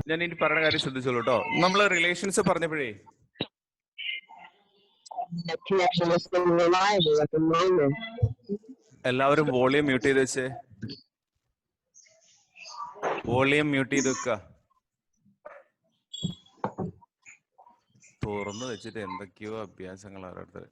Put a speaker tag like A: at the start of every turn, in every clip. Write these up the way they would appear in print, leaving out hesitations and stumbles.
A: ഞാൻ ഇനി പറയുന്ന കാര്യം ശ്രദ്ധിച്ചോളൂ കേട്ടോ. നമ്മള് റിലേഷൻസ് പറഞ്ഞപ്പോഴേ എല്ലാവരും വോളിയം മ്യൂട്ട് ചെയ്ത് വെച്ചേ. വോളിയം മ്യൂട്ട് ചെയ്ത് വെക്ക. തുറന്നു വെച്ചിട്ട് എന്തൊക്കെയോ അഭ്യാസങ്ങൾ അവരുടെ.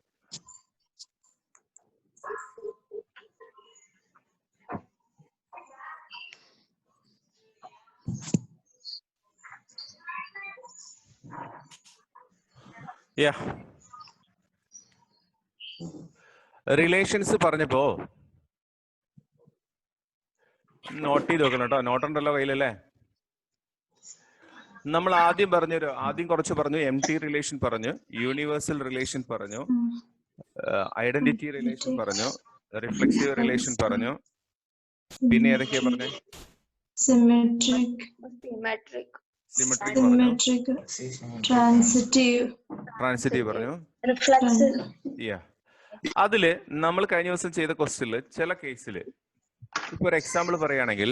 A: റിലേഷൻസ് പറഞ്ഞപ്പോ നോട്ട് ചെയ്ത് വെക്കണം കേട്ടോ. നോട്ടുണ്ടല്ലോ കയ്യിലല്ലേ? നമ്മൾ ആദ്യം കുറച്ച് പറഞ്ഞു. എം ടി റിലേഷൻ പറഞ്ഞു, യൂണിവേഴ്സൽ റിലേഷൻ പറഞ്ഞു, ഐഡന്റിറ്റി റിലേഷൻ പറഞ്ഞു, റിഫ്ലെക്സീവ് റിലേഷൻ പറഞ്ഞു. പിന്നെ ഏതൊക്കെയാ പറഞ്ഞേ?
B: സിമെട്രിക്
A: പറഞ്ഞു,
B: ട്രാൻസിറ്റീവ്
A: പറഞ്ഞു.
B: റിഫ്ലെക്സീവ്.
A: അതില് നമ്മൾ കഴിഞ്ഞ ദിവസം ചെയ്ത ക്വസ്റ്റ്യനില് ചില കേസില് ഇപ്പൊ ഒരു എക്സാമ്പിൾ പറയുകയാണെങ്കിൽ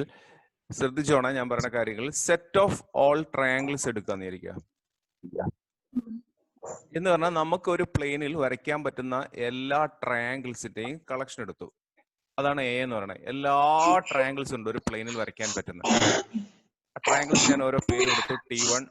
A: ശ്രദ്ധിച്ചോണ ഞാൻ പറഞ്ഞ കാര്യങ്ങൾ. സെറ്റ് ഓഫ് ഓൾ ട്രയാങ്കിൾസ് എടുക്കാന്ന് വിചാരിക്കുക. എന്ന് പറഞ്ഞാൽ നമുക്ക് ഒരു പ്ലെയിനിൽ വരയ്ക്കാൻ പറ്റുന്ന എല്ലാ ട്രയാങ്കിൾസിന്റെയും കളക്ഷൻ എടുത്തു. അതാണ് എ എന്ന് പറയുന്നത്. എല്ലാ ട്രയാങ്കിൾസും ഉണ്ട് ഒരു പ്ലെയിനിൽ വരയ്ക്കാൻ പറ്റുന്ന ട്രയാങ്കിൾസ്. ഞാൻ ഓരോ പേര് കൊടുത്തു. T1.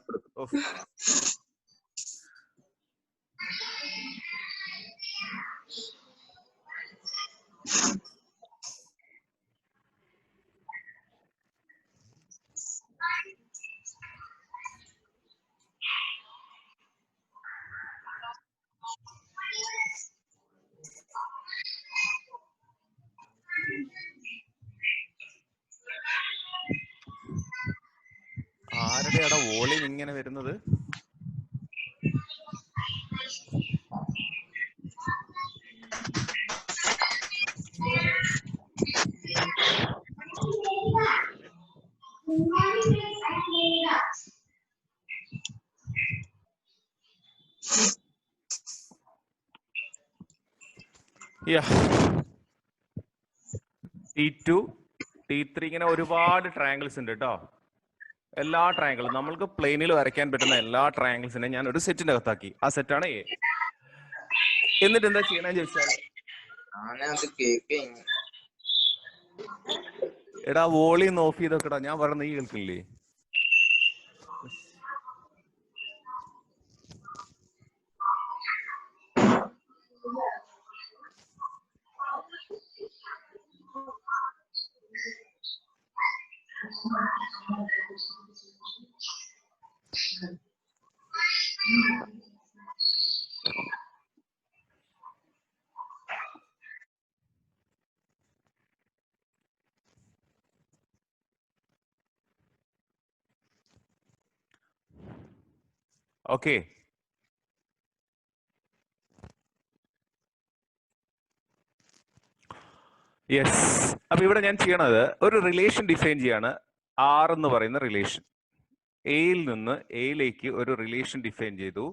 A: ആരുടെയാടാ വോളിയം ഇങ്ങനെ വരുന്നത്? T2, T3 ഇങ്ങനെ ഒരുപാട് ട്രയാങ്കിൾസ് ഉണ്ട് കേട്ടോ. എല്ലാ ട്രയാങ്കിളും നമ്മൾക്ക് പ്ലെയിനിൽ വരയ്ക്കാൻ പറ്റുന്ന എല്ലാ ട്രയാങ്കിൾസിനെ ഞാൻ ഒരു സെറ്റിന്റെ അകത്താക്കി. ആ സെറ്റാണ് എ. എന്നിട്ട് എന്താ ചെയ്യണമെന്ന് ചോദിച്ചാൽ, എടാ വോളിയം ഓഫ് ചെയ്തൊക്കെടാ. ഞാൻ പറഞ്ഞ ഈ കേൾക്കില്ലേ? ഓക്കെ. യെസ്. അപ്പൊ ഇവിടെ ഞാൻ ചെയ്യണത് ഒരു റിലേഷൻ ഡിഫൈൻ ചെയ്യാണ്. ആർ എന്ന് പറയുന്ന റിലേഷൻ. എയിൽ നിന്ന് എയിലേക്ക് ഒരു റിലേഷൻ ഡിഫൈൻ ചെയ്തു.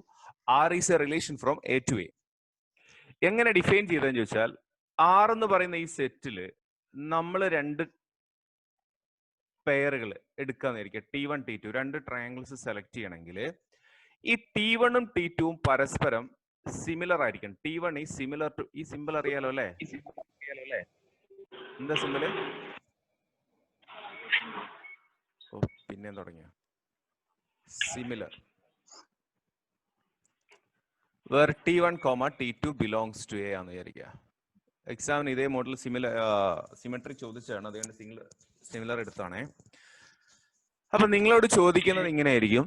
A: R is a relation from A to A. എങ്ങനെ ഡിഫൈൻ ചെയ്തതെന്ന് ചോദിച്ചാൽ, ആർ എന്ന് പറയുന്ന ഈ സെറ്റില് നമ്മൾ രണ്ട് പെയറുകൾ എടുക്കാന്നിരിക്കുക. T1, T2 രണ്ട് ട്രയാങ്കിൾസ് സെലക്ട് ചെയ്യണമെങ്കിൽ ഈ T1ഉം T2ഉം പരസ്പരം സിമിലർ ആയിരിക്കണം. T1 ഈ സിമിലർ ടു, ഈ സിമ്പിൾ അറിയാലോ അല്ലേ? എന്താ സിമ്പിള്? ഓ പിന്നെ തുടങ്ങിയ similar. Where T1, T2 belongs to A ആണെന്ന് വിചാരിക്കുക. എക്സാമിന് ഇതേ മോഡൽ സിമെട്രി ചോദിച്ചാണ്, അതുകൊണ്ട് സിമിലർ എടുത്താണേ. അപ്പൊ നിങ്ങളോട് ചോദിക്കുന്നത് ഇങ്ങനെയായിരിക്കും.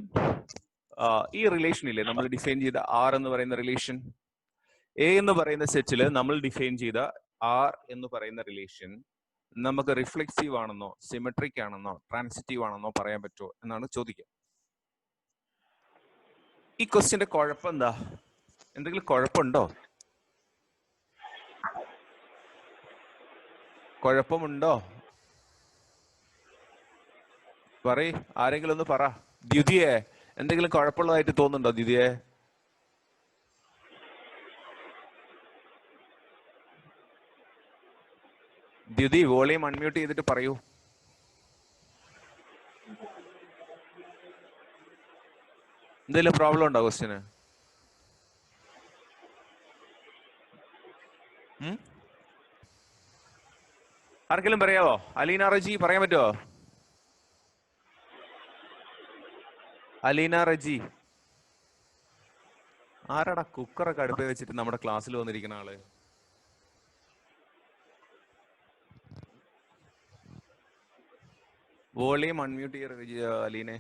A: ഈ റിലേഷനില്ലേ നമ്മൾ ഡിഫൈൻ ചെയ്ത ആർ എന്ന് പറയുന്ന റിലേഷൻ, എ എന്ന് പറയുന്ന സെറ്റില് നമ്മൾ ഡിഫൈൻ ചെയ്ത ആർ എന്ന് പറയുന്ന റിലേഷൻ നമുക്ക് റിഫ്ലെക്സീവ് ആണെന്നോ സിമെട്രിക് ആണെന്നോ ട്രാൻസിറ്റീവ് ആണെന്നോ പറയാൻ പറ്റുമോ എന്നാണ് ചോദിക്കുക. ഈ ക്വസ്റ്റ്യന്റെ കുഴപ്പം എന്താ? എന്തെങ്കിലും കുഴപ്പമുണ്ടോ? കുഴപ്പമുണ്ടോ? പറയ്, ആരെങ്കിലും ഒന്ന് പറ. ദ്യുതിയെ, എന്തെങ്കിലും കുഴപ്പമുള്ളതായിട്ട് തോന്നുന്നുണ്ടോ ദ്യുതിയെ? ദ്യുതി വോളിയം അൺമ്യൂട്ട് ചെയ്തിട്ട് പറയൂ. എന്തെങ്കിലും പ്രോബ്ലം ഉണ്ടോ ക്വസ്റ്റ്യന്? ആർക്കെങ്കിലും പറയാവോ? അലീന റജി പറയാൻ പറ്റുമോ? അലീന റജി. ആരാടാ കുക്കറൊക്കെ അടുപ്പേ വെച്ചിട്ട് നമ്മുടെ ക്ലാസ്സിൽ വന്നിരിക്കുന്ന ആള്? വോളിയം അൺമ്യൂട്ട് ചെയ്യ അലീനെ.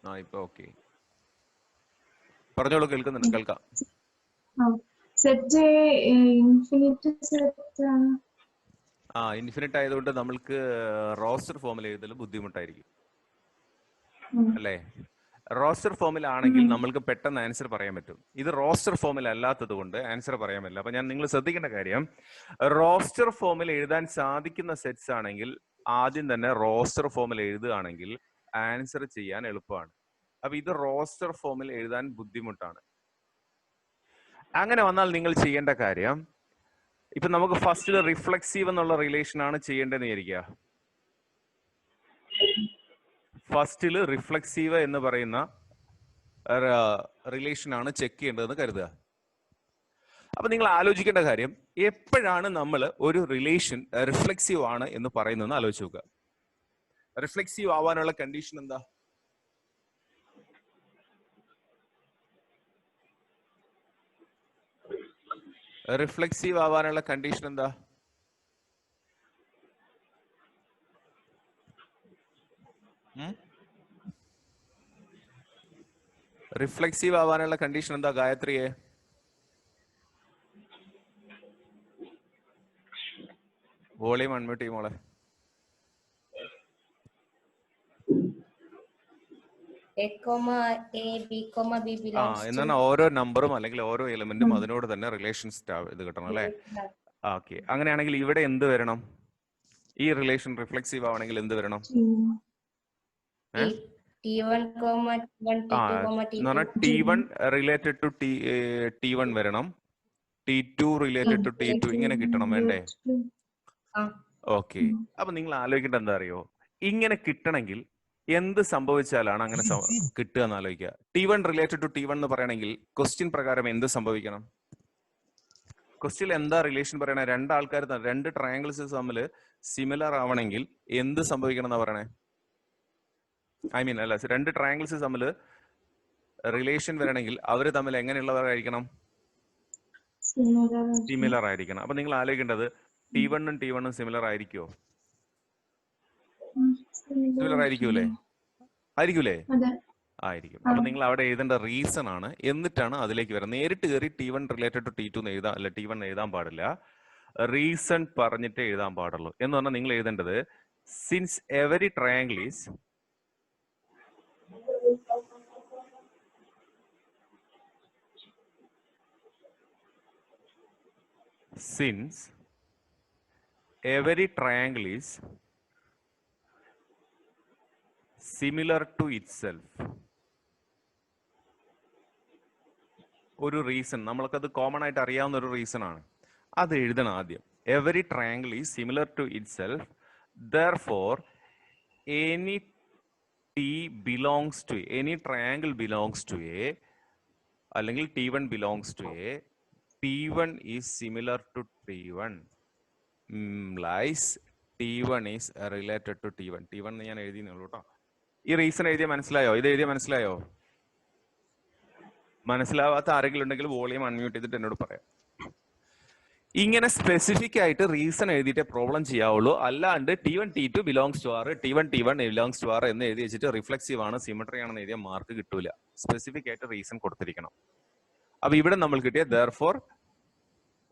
A: ആ ഇപ്പൊ ഓക്കെ, പറഞ്ഞോളൂ, കേൾക്കുന്നുണ്ട്, കേൾക്കാം.
B: സെറ്റ് ഇൻഫിനിറ്റ് സെറ്റ് ആണ്.
A: ആ ഇൻഫിനിറ്റ് ആയതുകൊണ്ട് നമ്മൾക്ക് റോസ്റ്റർ ഫോമിൽ എഴുതൽ ബുദ്ധിമുട്ടായിരിക്കും അല്ലേ? റോസ്റ്റർ ഫോമിലാണെങ്കിൽ നമ്മൾക്ക് പെട്ടെന്ന് ആൻസർ പറയാൻ പറ്റും. ഇത് റോസ്റ്റർ ഫോമിൽ അല്ലാത്തത് കൊണ്ട് ആൻസർ പറയാൻ പറ്റില്ല. അപ്പൊ ഞാൻ നിങ്ങൾ ശ്രദ്ധിക്കേണ്ട കാര്യം, റോസ്റ്റർ ഫോമിൽ എഴുതാൻ സാധിക്കുന്ന സെറ്റ്സ് ആണെങ്കിൽ ആദ്യം തന്നെ റോസ്റ്റർ ഫോമിൽ എഴുതുകയാണെങ്കിൽ ആൻസർ ചെയ്യാൻ എളുപ്പമാണ്. അപ്പൊ ഇത് റോസ്റ്റർ ഫോമിൽ എഴുതാൻ ബുദ്ധിമുട്ടാണ്. അങ്ങനെ വന്നാൽ നിങ്ങൾ ചെയ്യേണ്ട കാര്യം, ഇപ്പൊ നമുക്ക് ഫസ്റ്റിൽ റിഫ്ലെക്സീവ് എന്നുള്ള റിലേഷൻ ആണ് ചെയ്യേണ്ടതെന്ന് വിചാരിക്കുക. ഫസ്റ്റില് റിഫ്ലെക്സീവ് എന്ന് പറയുന്ന റിലേഷൻ ആണ് ചെക്ക് ചെയ്യേണ്ടതെന്ന് കരുതുക. അപ്പൊ നിങ്ങൾ ആലോചിക്കേണ്ട കാര്യം, എപ്പോഴാണ് നമ്മൾ ഒരു റിലേഷൻ റിഫ്ലെക്സീവ് ആണ് എന്ന് പറയുന്നതെന്ന് ആലോചിച്ച് നോക്കുക. റിഫ്ലെക്സീവ് ആവാനുള്ള കണ്ടീഷൻ എന്താ? റിഫ്ലെക്സീവ് ആവാനുള്ള കണ്ടീഷൻ എന്താ? റിഫ്ലെക്സീവ് ആവാനുള്ള കണ്ടീഷൻ എന്താ ഗായത്രിയെ? വോളിയം അൺമ്യൂട്ട് ചെയ്യും മോളെ. എന്നാണ് ഓരോ നമ്പറും അല്ലെങ്കിൽ ഓരോ എലിമെന്റും അതിനോട് തന്നെ റിലേഷൻസ് ഇത് കിട്ടണം അല്ലെ? ഓക്കെ, അങ്ങനെയാണെങ്കിൽ ഇവിടെ എന്ത് വരണം? ഈ റിലേഷൻ റിഫ്ലെക്സീവ് ആവണമെങ്കിൽ എന്ത് വരണം? T1 റിലേറ്റഡ് ടു T1 വരണം, T2 റിലേറ്റഡ് ടു T2 ഇങ്ങനെ കിട്ടണം വേണ്ടേ? ഓക്കെ, അപ്പൊ നിങ്ങൾ ആലോചിക്കേണ്ട എന്താ അറിയോ, ഇങ്ങനെ കിട്ടണമെങ്കിൽ എന്ത് സംഭവിച്ചാലാണ് അങ്ങനെ കിട്ടുക എന്ന് ആലോചിക്കുക. T1 റിലേറ്റഡ് ടു T1 എന്ന് പറയണമെങ്കിൽ ക്വസ്റ്റ്യൻ പ്രകാരം എന്ത് സംഭവിക്കണം? ക്വസ്റ്റ്യൻ എന്താ റിലേഷൻ പറയണേ? രണ്ടാൾക്കാർ, രണ്ട് ട്രയാങ്കിൾസ് തമ്മിൽ സിമിലർ ആവണമെങ്കിൽ എന്ത് സംഭവിക്കണം എന്നാ പറയണേ? ഐ മീൻ അല്ല, രണ്ട് ട്രയാങ്കിൾസ് തമ്മിൽ റിലേഷൻ വരണമെങ്കിൽ അവര് തമ്മിൽ എങ്ങനെയുള്ളവരായിരിക്കണം? സിമിലർ ആയിരിക്കണം. അപ്പൊ നിങ്ങൾ ആലോചിക്കേണ്ടത്, T1 ഉം T1 ഉം സിമിലർ ആയിരിക്കുമോ? സിമിലർ ആയിരിക്കൂലേ? ആയിരിക്കൂലേ? ആയിരിക്കും. അപ്പൊ നിങ്ങൾ അവിടെ എഴുതേണ്ട റീസൺ ആണ്, എന്നിട്ടാണ് അതിലേക്ക് വരുന്നത്. നേരിട്ട് കയറി T1 റിലേറ്റഡ് ടു T2 എന്ന് എഴുതാൻ, അല്ല T1 എഴുതാൻ പാടില്ല. റീസൺ പറഞ്ഞിട്ട് എഴുതാൻ പാടുള്ളൂ. എന്ന് പറഞ്ഞാൽ നിങ്ങൾ എഴുതേണ്ടത്, since every triangle is similar to itself. ഒരു റീസൺ, നമ്മൾക്കത് കോമൺ ആയിട്ട് അറിയാവുന്ന ഒരു റീസൺ ആണ്, അത് എഴുതണം ആദ്യം. Every triangle is similar to itself, therefore any triangle belongs to A, അല്ലെങ്കിൽ T1 belongs to A, T1 is similar to T1 lies T1 is related to T1. T1 ഞാൻ എഴുതിയുള്ളൂ കേട്ടോ. ഈ റീസൺ എഴുതിയ മനസ്സിലായോ? ഇത് എഴുതിയ മനസ്സിലായോ? മനസ്സിലാവാത്ത ആരെങ്കിലും ഉണ്ടെങ്കിൽ വോളിയം അൺമ്യൂട്ട് ചെയ്തിട്ട് എന്നോട് പറയാം. ഇങ്ങനെ സ്പെസിഫിക് ആയിട്ട് റീസൺ എഴുതിയിട്ട് പ്രോബ്ലം ചെയ്യാവുള്ളൂ. അല്ലാണ്ട് T1 T2 belongs to R, T1 belongs to R എന്ന് എഴുതി വെച്ചിട്ട് റിഫ്ലെക്സീവ് ആണ്, സിമെട്രി ആണെന്ന് എഴുതിയ മാർക്ക് കിട്ടൂല. സ്പെസിഫിക് ആയിട്ട് റീസൺ കൊടുത്തിരിക്കണം. അപ്പൊ ഇവിടെ നമ്മൾ കിട്ടിയ therefore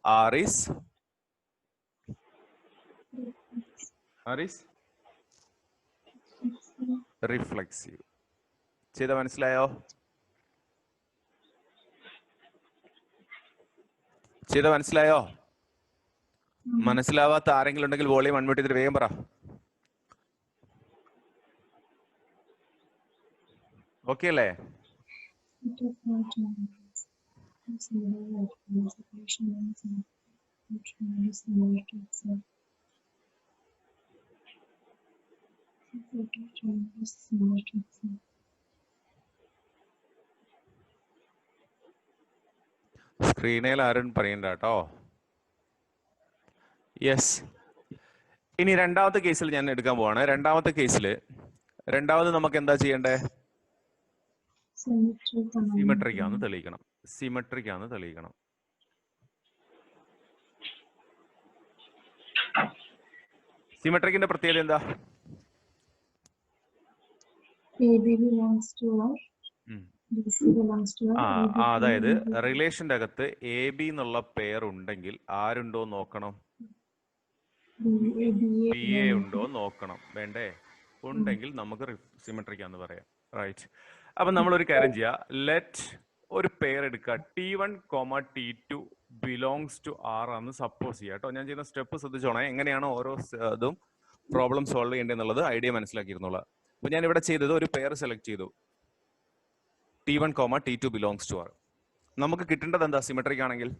A: R is റിഫ്ലെക്സീവ്. ചെയ്ത മനസ്സിലായോ? ചെയ്ത മനസ്സിലായോ? മനസ്സിലാവാത്ത ആരെങ്കിലും ഉണ്ടെങ്കിൽ വോളിയം അൺമ്യൂട്ട് ചെയ്തിട്ട് വേഗം പറ. ഓക്കെ അല്ലേ? സ്ക്രീനിൽ ആരും പറയണ്ട കേട്ടോ. യെസ്. ഇനി രണ്ടാമത്തെ കേസിൽ ഞാൻ എടുക്കാൻ പോവാണ്. രണ്ടാമത്തെ കേസിൽ രണ്ടാമത് നമുക്ക് എന്താ ചെയ്യണ്ടേ? സിമെട്രിക്കാന്ന് തെളിയിക്കണം. സിമെട്രിക്കാന്ന് തെളിയിക്കണം. സിമെട്രിക്കിന്റെ പ്രത്യേകത എന്താ? അതായത് റിലേഷന്റെ അകത്ത് എ ബി എന്നുള്ള പെയർ ഉണ്ടെങ്കിൽ ആരുണ്ടോ നോക്കണം? ബി എ ഉണ്ടോ നോക്കണം. വേണ്ടേ? ഉണ്ടെങ്കിൽ നമുക്ക് സിമെട്രിക്കാന്ന് പറയാം. റൈറ്റ്. അപ്പൊ നമ്മൾ ഒരു കാര്യം ചെയ്യാം. ലെറ്റ് ഒരു പെയർ എടുക്കുക. T1, T2 belongs to R ആണെന്ന് സപ്പോസ് ചെയ്യാം കേട്ടോ. ഞാൻ ചെയ്യുന്ന സ്റ്റെപ്പ് ശ്രദ്ധിച്ചോണേ. എങ്ങനെയാണ് ഓരോ ഇതും പ്രോബ്ലം സോൾവ് ചെയ്യേണ്ടതെന്നുള്ളത് ഐഡിയ മനസ്സിലാക്കിയിരുന്നുള്ള. അപ്പൊ ഞാൻ ഇവിടെ ചെയ്തത് ഒരു പെയർ സെലക്ട് ചെയ്തു. T1, T2 belongs to R. നമുക്ക് കിട്ടേണ്ടത് എന്താ സിമെട്രിക് ആണെങ്കിൽ?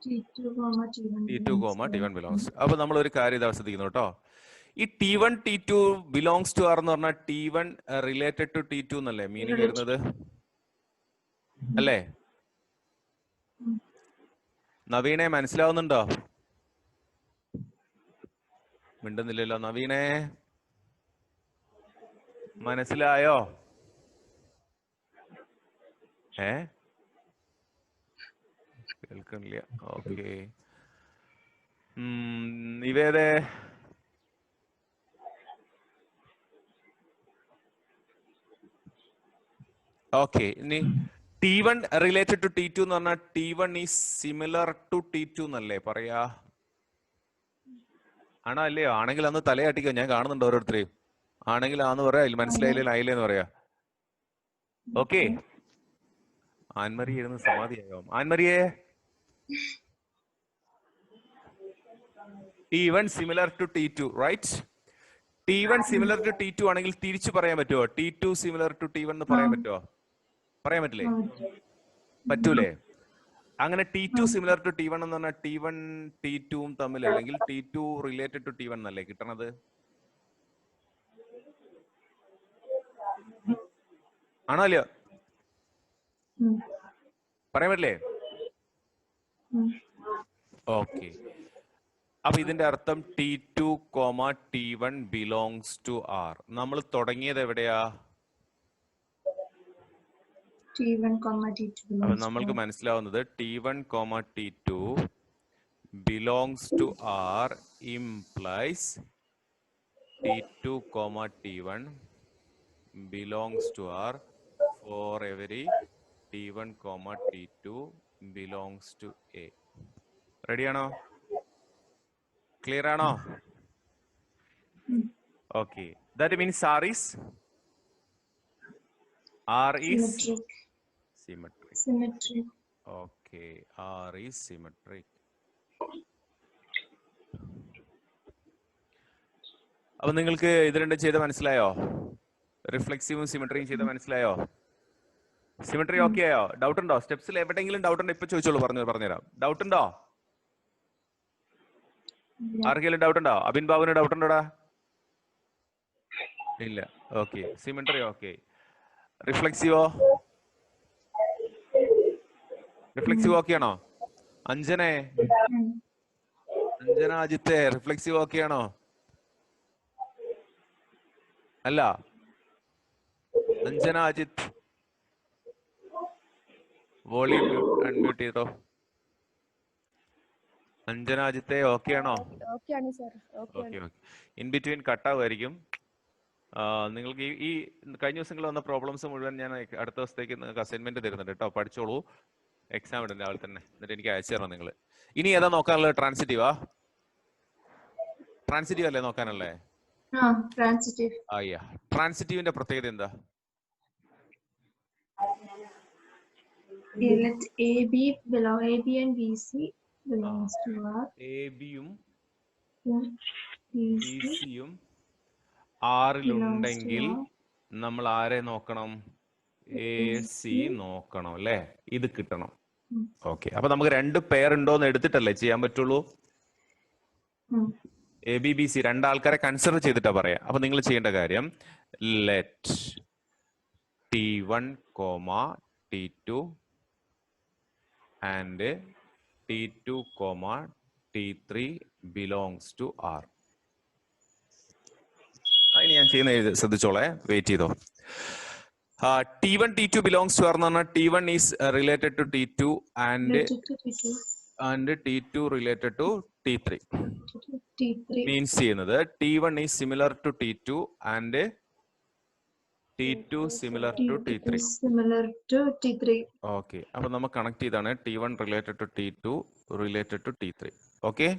A: T2, T1 belongs. അപ്പൊ നമ്മൾ ഒരു കാര്യം ഇതാ ശ്രദ്ധിക്കുന്നു കേട്ടോ. ഈ T1, T2 belongs to R എന്ന് പറഞ്ഞാൽ T1 റിലേറ്റഡ് ടു T2 എന്നല്ലേ മീനിങ് വരുന്നത്? അല്ലേ? നവീനെ മനസ്സിലാവുന്നുണ്ടോ? മിണ്ടുന്നില്ലല്ലോ നവീനെ. മനസ്സിലായോ? കേൾക്കണില്ല. ഓക്കെ. ഇവേദേ ഓക്കെ. ഇനി T1 റിലേറ്റഡ് ടു T2 എന്ന് പറഞ്ഞാൽ T1 is similar to T2 എന്നല്ലേ പറയാ? ആണോ അല്ലയോ? ആണെങ്കിൽ അന്ന് തലയാട്ടിക്കോ. ഞാൻ കാണുന്നുണ്ട് ഓരോരുത്തരെയും. ആണെങ്കിൽ ആന്ന് പറയാ, മനസ്സിലായില്ലേ ആയില്ലേന്ന് പറയാ. ഓക്കെ. ആൻമറി ഇരുന്ന് സമാധിയായോ? ആൻമറിയെ T1 similar to T2 right? T1 similar to T2 ആണെങ്കിൽ തിരിച്ചു പറയാൻ പറ്റുമോ? T2 സിമിലർ ടു T1 എന്ന് പറയാൻ പറ്റുമോ? പറയാൻ പറ്റില്ലേ? പറ്റൂലേ? അങ്ങനെ T2 സിമിലർ ടു T1 എന്ന് പറഞ്ഞാൽ T1 T2 തമ്മിൽ അല്ലെങ്കിൽ T2 റിലേറ്റഡ് ടു T1 എന്നല്ലേ കിട്ടണത്? ആണോ അല്ലയോ? പറയാൻ പറ്റില്ലേ? ഓക്കെ. അപ്പൊ ഇതിന്റെ അർത്ഥം T2, T1 belongs to R. നമ്മൾ തുടങ്ങിയത് എവിടെയാ? അപ്പൊ നമ്മൾക്ക് മനസ്സിലാവുന്നത് T1, T2 belongs to R implies T2, T1 belongs to R for every T1, T2 belongs to A. Ready ആണോ? Clear ആണോ? Okay. That means R is symmetric. Okay. R is symmetric. അപ്പൊ നിങ്ങൾക്ക് ഇത് രണ്ടും ചെയ്ത് മനസ്സിലായോ? റിഫ്ലെക്സീവും സിമെട്രിയും ചെയ്ത് മനസ്സിലായോ? സിമെട്രി ഓക്കെ ആയോ? ഡൗട്ട് ഉണ്ടോ? സ്റ്റെപ്സിൽ എവിടെയെങ്കിലും ഡൗട്ട് ഉണ്ടോ? ഇപ്പൊ ചോദിച്ചോളൂ. പറഞ്ഞുതരാം. ഡൗട്ട് ഉണ്ടോ? ആർക്കെങ്കിലും ഡൗട്ട് ഉണ്ടോ? അബിൻ ബാബുവിന് ഡൗട്ട് ഉണ്ടോടാ? ഇല്ല. ഓക്കെ. Symmetry okay. റിഫ്ലെക്സീവോ? റിഫ്ലെക്സീവ് ഓക്കെ ആണോ? അഞ്ജന അജിത്തെ റിഫ്ലെക്സീവ് ഓക്കെ ആണോ? അല്ല. അഞ്ജന അജിത്ത് വോളിയം അൺമ്യൂട്ട് ചെയ്തോ. അഞ്ജന അജിത്തെ ഓക്കെ ആണോ? ഓക്കെ. ഇൻ ബിറ്റ്വീൻ കട്ടാവുമായിരിക്കും. നിങ്ങൾക്ക് ഈ കഴിഞ്ഞ ദിവസങ്ങളിൽ വന്ന പ്രോബ്ലംസ് മുഴുവൻ ഞാൻ അടുത്ത ദിവസത്തേക്ക് നിങ്ങൾക്ക് അസൈൻമെന്റ് തരുന്നുണ്ട് കേട്ടോ. പഠിച്ചോളൂ. എക്സാം ഇടും രാവിലെ തന്നെ. എന്നിട്ട് എനിക്ക് അയച്ചു തരണം നിങ്ങൾ. ഇനി ഏതാ നോക്കാനുള്ളത്? ട്രാൻസിറ്റീവാ? ട്രാൻസിറ്റീവ് അല്ലേ നോക്കാനല്ലേ? ട്രാൻസിറ്റീവിന്റെ പ്രത്യേകത എന്താ?
B: AB and BC belongs to R.
A: ABയും BCയും ആറിലുണ്ടെങ്കിൽ നമ്മൾ ആരെ നോക്കണം? AC നോക്കണം അല്ലേ? ഇത് കിട്ടണം. ഓക്കെ. അപ്പൊ നമുക്ക് രണ്ട് പെയർ ഉണ്ടോന്ന് എടുത്തിട്ടല്ലേ ചെയ്യാൻ പറ്റുള്ളൂ? ABBC രണ്ടാൾക്കാരെ കൺസിഡർ ചെയ്തിട്ടാ പറയാം. അപ്പൊ നിങ്ങൾ ചെയ്യേണ്ട കാര്യം let T1, T2 and T2, T3 belongs to R. അതിന് ഞാൻ ചെയ്യുന്ന ശ്രദ്ധിച്ചോളെ, വെയിറ്റ് ചെയ്തോ. T1, T2 belongs to R എന്ന് പറഞ്ഞാൽ T1 is related to T2 and T2 related to T3. Means ചെയ്യുന്നത് T1 is similar to T2 and T2 similar to T3. Okay. അപ്പൊ നമ്മൾ connect ചെയ്താണ് T1 related to T2 related to T3. Okay.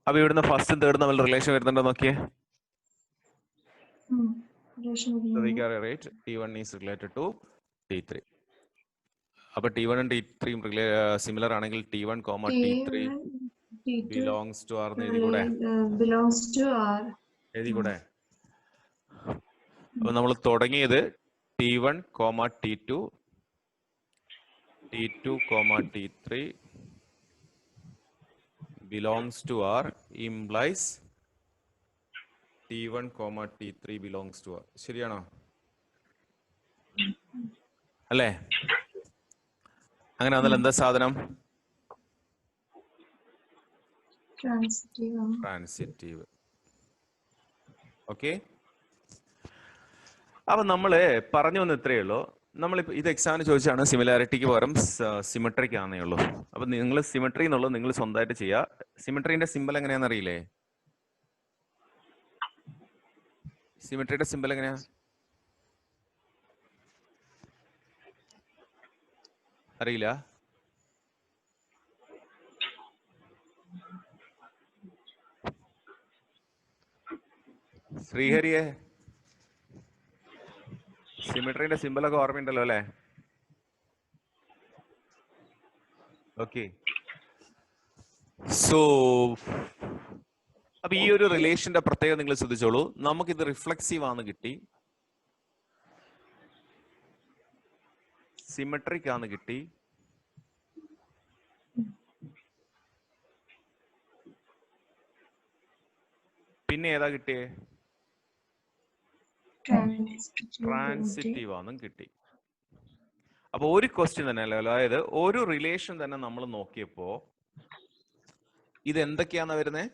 A: അപ്പൊ ഇവിടുന്ന് ഫസ്റ്റും തേർഡും തമ്മിൽ relation വരുന്നുണ്ടോ നോക്കിയേ. So we can write T1 is related to T3. അപ്പൊ T1 and T3 സിമിലർ ആണെങ്കിൽ T1, T3 belongs to R എന്ന് എഴുതി കൂടെ. അപ്പൊ നമ്മൾ തുടങ്ങിയത് T1, T2, T2, T3 belongs to R implies T1, T3 belongs to R. ശരിയാണോ? അല്ലേ? അങ്ങനെ വന്നാൽ എന്താ സാധനം? ട്രാൻസിറ്റീവ്. ഓക്കെ. അപ്പൊ നമ്മള് പറഞ്ഞു വന്ന ഇത്രയേ ഉള്ളൂ. നമ്മളിപ്പോ ഇത് എക്സാമിന് ചോദിച്ചാണ് സിമിലാരിറ്റിക്ക് പകരം സിമെട്രിക്ക് ആണെന്നേ ഉള്ളൂ. അപ്പൊ നിങ്ങൾ സിമെട്രി എന്നുള്ളത് നിങ്ങൾ സ്വന്തമായിട്ട് ചെയ്യുക. സിമെട്രീന്റെ സിമ്പിൾ എങ്ങനെയാണെന്ന് അറിയില്ലേ? സിമെട്രിയുടെ സിമ്പിൾ എങ്ങനെയാ? അറിയില്ല? ശ്രീഹരിയെ സിമെട്രിയുടെ സിമ്പിളൊക്കെ ഓർമ്മയുണ്ടല്ലോ അല്ലേ? ഓക്കെ. സോ അപ്പൊ ഈ ഒരു റിലേഷന്റെ പ്രത്യേകത നിങ്ങൾ ശ്രദ്ധിച്ചോളൂ. നമുക്കിത് റിഫ്ലെക്സീവ് ആണെന്ന് കിട്ടി, സിമെട്രിക് ആണെന്ന് കിട്ടി, പിന്നെ ഏതാ കിട്ടിയേ? ട്രാൻസിറ്റീവ് ആണെന്നും കിട്ടി. അപ്പൊ ഒരു ക്വസ്റ്റ്യൻ തന്നെ അല്ലേ, അതായത് ഒരു റിലേഷൻ തന്നെ നമ്മൾ നോക്കിയപ്പോ ഇത് എന്തൊക്കെയാന്ന് വരുന്നേ?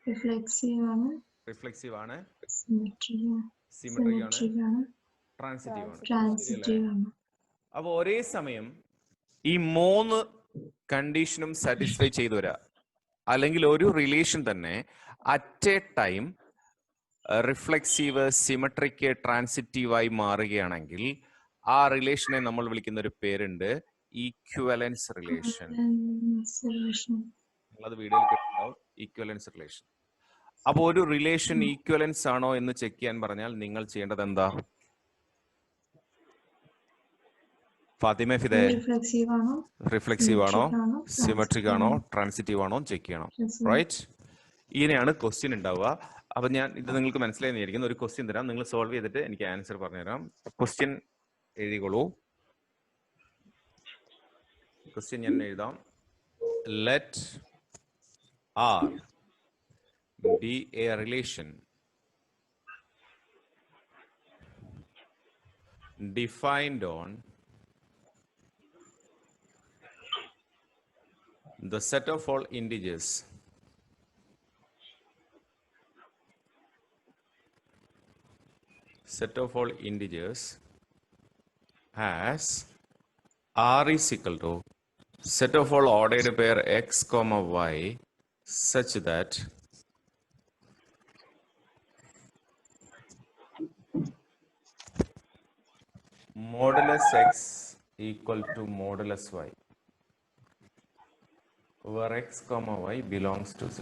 A: റിഫ്ലെക്സീവ് ആണ്, സിമെട്രിക് ആണ്, ട്രാൻസിറ്റീവ് ആണ്. അപ്പൊ ഒരേ സമയം ഈ മൂന്ന് കണ്ടീഷനും സാറ്റിസ്ഫൈ ചെയ്തു വരാ, അല്ലെങ്കിൽ ഒരു റിലേഷൻ തന്നെ at a time reflexive, symmetric, ട്രാൻസിറ്റീവായി മാറുകയാണെങ്കിൽ ആ റിലേഷനെ നമ്മൾ വിളിക്കുന്ന ഒരു പേരുണ്ട് ഈക്വലൻസ് റിലേഷൻ. നിങ്ങളത് വീഡിയോയിൽ കേട്ടിട്ടുണ്ടാവും, ഈക്വലൻസ് റിലേഷൻ. അപ്പൊ ഒരു റിലേഷൻ ഈക്വലൻസ് ആണോ എന്ന് ചെക്ക് ചെയ്യാൻ പറഞ്ഞാൽ നിങ്ങൾ ചെയ്യേണ്ടത് എന്താ? ഫാത്തിമ ഫിദെ, റിഫ്ലെക്സീവ് ആണോ, സിമെട്രിക് ആണോ, ട്രാൻസിറ്റീവ് ആണോ ചെക്ക് ചെയ്യണം. റൈറ്റ്? ഇങ്ങനെയാണ് ക്വസ്റ്റ്യൻ ഉണ്ടാവുക. അപ്പൊ ഞാൻ ഇത് നിങ്ങൾക്ക് മനസ്സിലായിരിക്കുന്നു. ഒരു ക്വസ്റ്റ്യൻ തരാം, നിങ്ങൾ സോൾവ് ചെയ്തിട്ട് എനിക്ക് ആൻസർ പറഞ്ഞുതരാം. ക്വസ്റ്റ്യൻ എഴുതിക്കോളൂ. ക്വസ്റ്റ്യൻ ഞാൻ എഴുതാം. Let R be a relation defined on the set of all integers as R is equal to set of all ordered pair x comma y such that modulus x equal to modulus y, where x comma y belongs to z.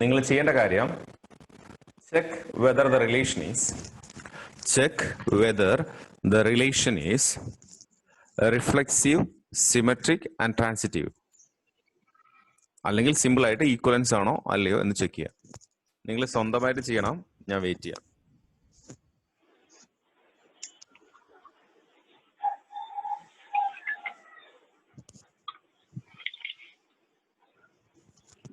A: നിങ്ങൾ ചെയ്യേണ്ട കാര്യം, check whether the relation is reflexive, symmetric and transitive. അല്ലെങ്കിൽ simple ആയിട്ട് equivalence ആണോ അല്ലയോ എന്ന് check ചെയ്യാം. നിങ്ങൾ സ്വന്തമായിട്ട് ചെയ്യണം. ഞാൻ വെയിറ്റ് ചെയ്യാം.